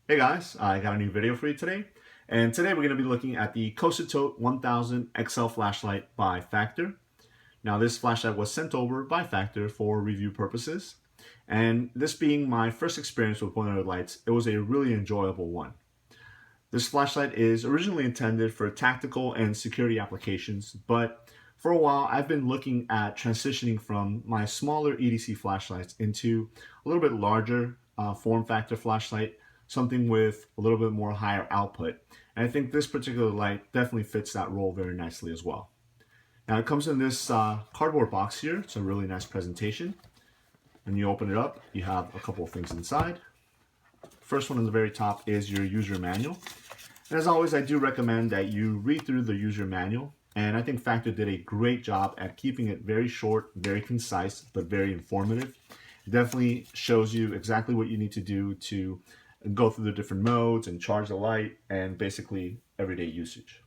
Hey guys, I got a new video for you today. And today we're going to be looking at the Cossatot 1000 XL flashlight by Factor. Now this flashlight was sent over by Factor for review purposes. And this being my first experience with one of their lights, it was a really enjoyable one. This flashlight is originally intended for tactical and security applications, but for a while I've been looking at transitioning from my smaller EDC flashlights into a little bit larger form factor flashlight, something with a little bit more higher output. And I think this particular light definitely fits that role very nicely as well. Now it comes in this cardboard box here. It's a really nice presentation. When you open it up, you have a couple of things inside. First one on the very top is your user manual. And as always, I do recommend that you read through the user manual. And I think Factor did a great job at keeping it very short, very concise, but very informative. It definitely shows you exactly what you need to do to go through the different modes and charge the light and basically everyday usage.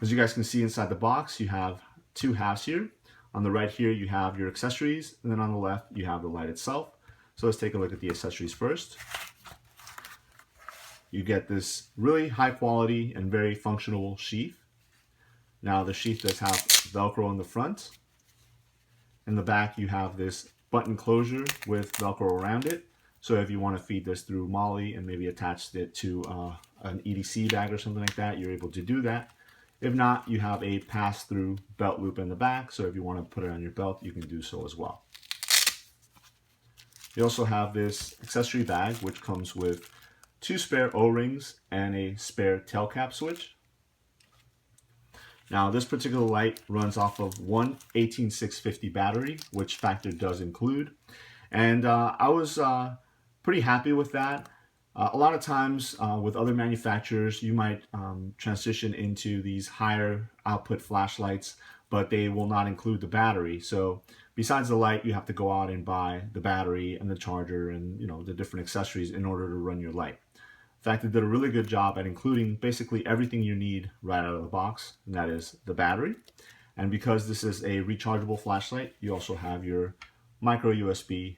As you guys can see inside the box, you have two halves here. On the right here, you have your accessories, and then on the left, you have the light itself. So let's take a look at the accessories first. You get this really high quality and very functional sheath. Now the sheath does have Velcro in the front. In the back you have this button closure with Velcro around it. So if you want to feed this through Molly and maybe attach it to an EDC bag or something like that, you're able to do that. If not, you have a pass-through belt loop in the back. So if you want to put it on your belt, you can do so as well. You also have this accessory bag, which comes with two spare O-rings and a spare tail cap switch. Now this particular light runs off of one 18650 battery, which Factor does include. And I was pretty happy with that. A lot of times with other manufacturers, you might transition into these higher output flashlights, but they will not include the battery. So besides the light, you have to go out and buy the battery and the charger and the different accessories in order to run your light. In fact, it did a really good job at including basically everything you need right out of the box, and that is the battery. And because this is a rechargeable flashlight, you also have your micro USB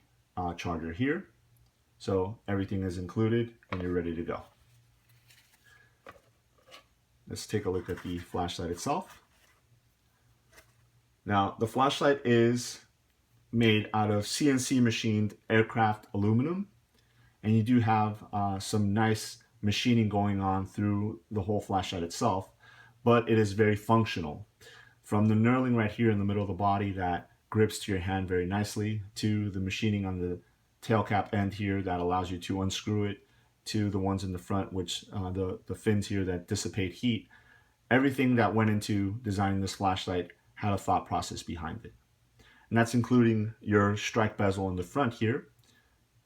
charger here. So everything is included and you're ready to go. Let's take a look at the flashlight itself. Now, the flashlight is made out of CNC machined aircraft aluminum, and you do have some nice machining going on through the whole flashlight itself, but it is very functional. From the knurling right here in the middle of the body that grips to your hand very nicely, to the machining on the tail cap end here that allows you to unscrew it, to the ones in the front, which the fins here that dissipate heat. Everything that went into designing this flashlight had a thought process behind it. And that's including your strike bezel in the front here.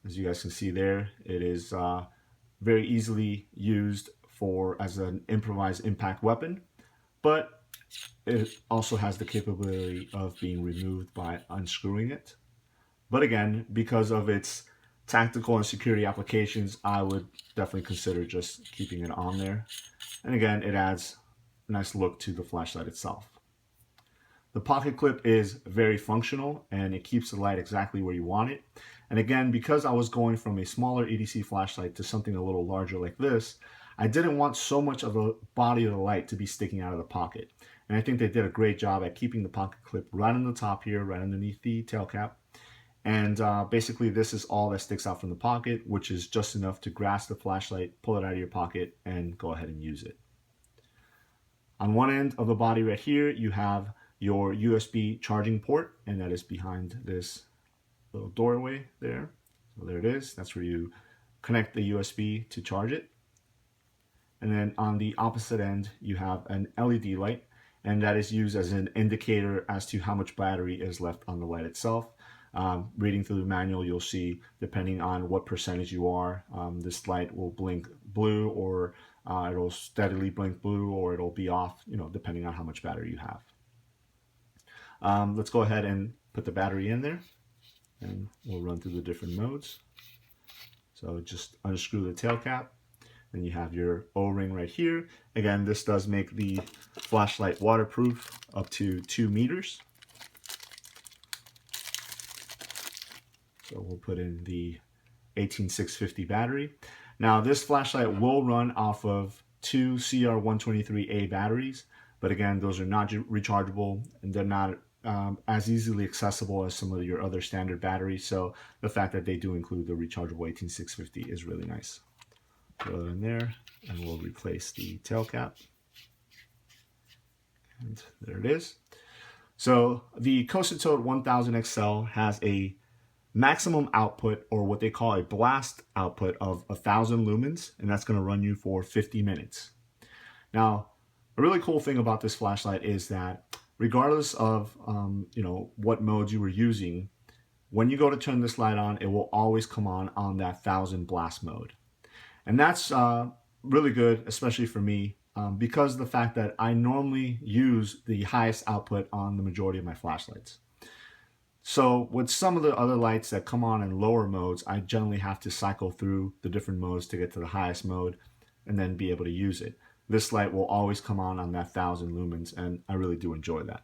As you guys can see there, it is very easily used as an improvised impact weapon, but it also has the capability of being removed by unscrewing it. But again, because of its tactical and security applications, I would definitely consider just keeping it on there. And again, it adds a nice look to the flashlight itself. The pocket clip is very functional and it keeps the light exactly where you want it. And again, because I was going from a smaller EDC flashlight to something a little larger like this, I didn't want so much of the body of the light to be sticking out of the pocket. And I think they did a great job at keeping the pocket clip right on the top here, right underneath the tail cap. And basically this is all that sticks out from the pocket, which is just enough to grasp the flashlight, pull it out of your pocket, and go ahead and use it. On one end of the body right here, you have your USB charging port, and that is behind this little doorway there. So there it is. That's where you connect the USB to charge it. And then on the opposite end, you have an LED light, and that is used as an indicator as to how much battery is left on the light itself. Reading through the manual, you'll see, depending on what percentage you are, this light will blink blue, or it'll steadily blink blue, or it'll be off, depending on how much battery you have. Let's go ahead and put the battery in there, and we'll run through the different modes. So just unscrew the tail cap. Then you have your O-ring right here. Again, this does make the flashlight waterproof up to 2 meters. So we'll put in the 18650 battery. Now this flashlight will run off of two CR123A batteries, but again, those are not rechargeable and they're not as easily accessible as some of your other standard batteries. So the fact that they do include the rechargeable 18650 is really nice. Throw it in there and we'll replace the tail cap. And there it is. So the Cossatot 1000 XL has a maximum output, or what they call a blast output, of 1000 lumens, and that's going to run you for 50 minutes. Now, a really cool thing about this flashlight is that regardless of what modes you were using, when you go to turn this light on, it will always come on that 1000 blast mode. And that's really good, especially for me, because of the fact that I normally use the highest output on the majority of my flashlights. So with some of the other lights that come on in lower modes, I generally have to cycle through the different modes to get to the highest mode and then be able to use it. This light will always come on that 1000 lumens, and I really do enjoy that.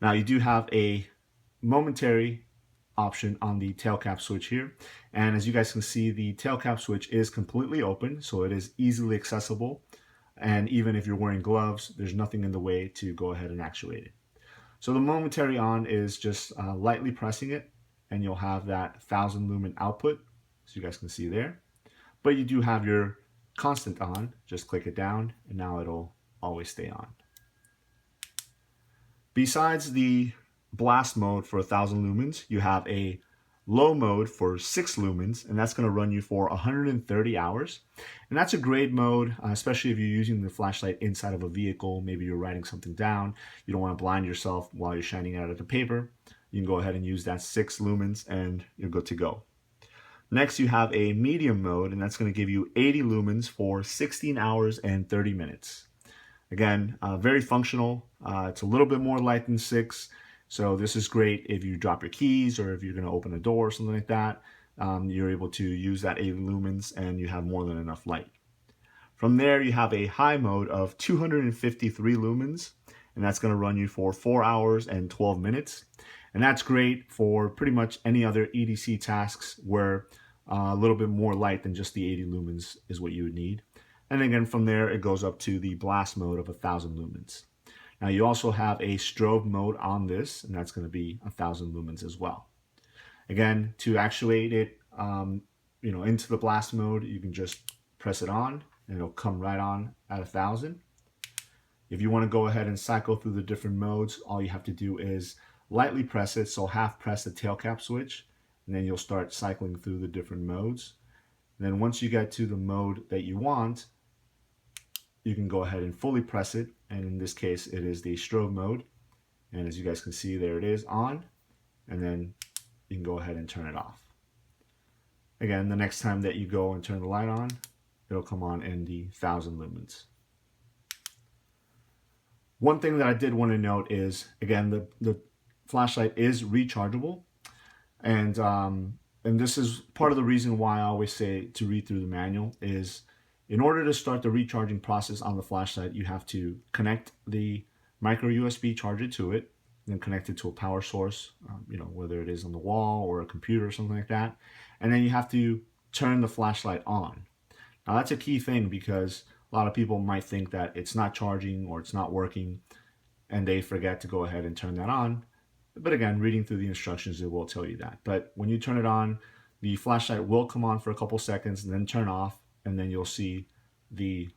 Now you do have a momentary option on the tail cap switch here, and as you guys can see, the tail cap switch is completely open, so it is easily accessible, and even if you're wearing gloves, there's nothing in the way to go ahead and actuate it. So the momentary on is just lightly pressing it, and you'll have that 1000 lumen output, so you guys can see there. But you do have your constant on. Just click it down, and now it'll always stay on. Besides the blast mode for 1000 lumens, you have a low mode for 6 lumens, and that's going to run you for 130 hours. And that's a great mode, especially if you're using the flashlight inside of a vehicle. Maybe you're writing something down. You don't want to blind yourself while you're shining out at the paper. You can go ahead and use that 6 lumens and you're good to go. Next, you have a medium mode, and that's going to give you 80 lumens for 16 hours and 30 minutes. Again, very functional. It's a little bit more light than 6. So this is great if you drop your keys or if you're going to open a door or something like that. You're able to use that 80 lumens and you have more than enough light. From there, you have a high mode of 253 lumens, and that's going to run you for 4 hours and 12 minutes. And that's great for pretty much any other EDC tasks where a little bit more light than just the 80 lumens is what you would need. And again, from there, it goes up to the blast mode of 1000 lumens. Now you also have a strobe mode on this, and that's going to be 1000 lumens as well. Again, to actuate it, into the blast mode, you can just press it on, and it'll come right on at 1000. If you want to go ahead and cycle through the different modes, all you have to do is lightly press it, so half press the tail cap switch, and then you'll start cycling through the different modes. And then once you get to the mode that you want, you can go ahead and fully press it, and in this case it is the strobe mode, and as you guys can see, there it is on, and then you can go ahead and turn it off. Again, the next time that you go and turn the light on, it'll come on in the 1000 lumens. One thing that I did want to note is, again, the flashlight is rechargeable, and this is part of the reason why I always say to read through the manual. Is in order to start the recharging process on the flashlight, you have to connect the micro USB charger to it, then connect it to a power source, whether it is on the wall or a computer or something like that. And then you have to turn the flashlight on. Now that's a key thing, because a lot of people might think that it's not charging or it's not working, and they forget to go ahead and turn that on. But again, reading through the instructions, it will tell you that. But when you turn it on, the flashlight will come on for a couple seconds and then turn off, and then you'll see the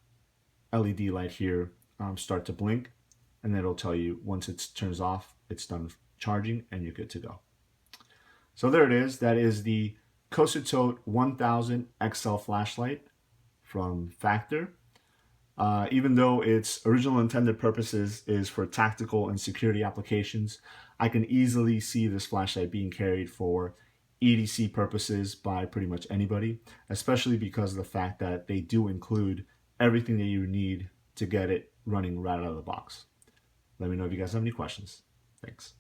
LED light here start to blink, and then it'll tell you once it turns off, it's done charging and you're good to go. So there it is. That is the Cossatot 1000 XL flashlight from Factor. Even though its original intended purposes is for tactical and security applications, I can easily see this flashlight being carried for EDC purposes by pretty much anybody, especially because of the fact that they do include everything that you need to get it running right out of the box. Let me know if you guys have any questions. Thanks.